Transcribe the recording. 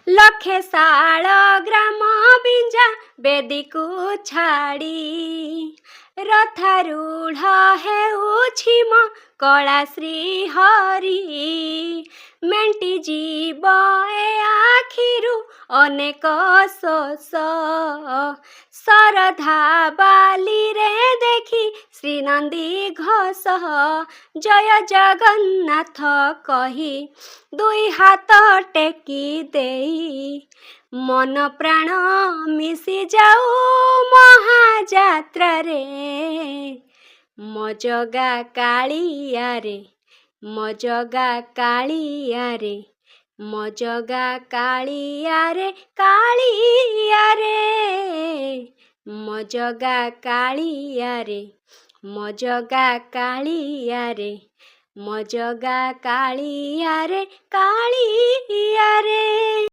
लखे शाल ग्राम बिंजा बेदीकु छाड़ी रथारूढ़ हेउछि म कला श्री हरि मेंटी जीव ए आखिरु अनेक शोष शरधा बाली रे देखी श्रीनंदी घोष जय जगन्नाथ कही दुई हाथ टेकी देई मन प्राण मिशि जाऊ महाजात्रा रे मो जगा कालिया रे मो जगा कालिया रे मो जगा कालिया रे कालिया रे मो जगा कालिया रे मो जगा कालिया रे मो जगा कालिया रे कालिया रे।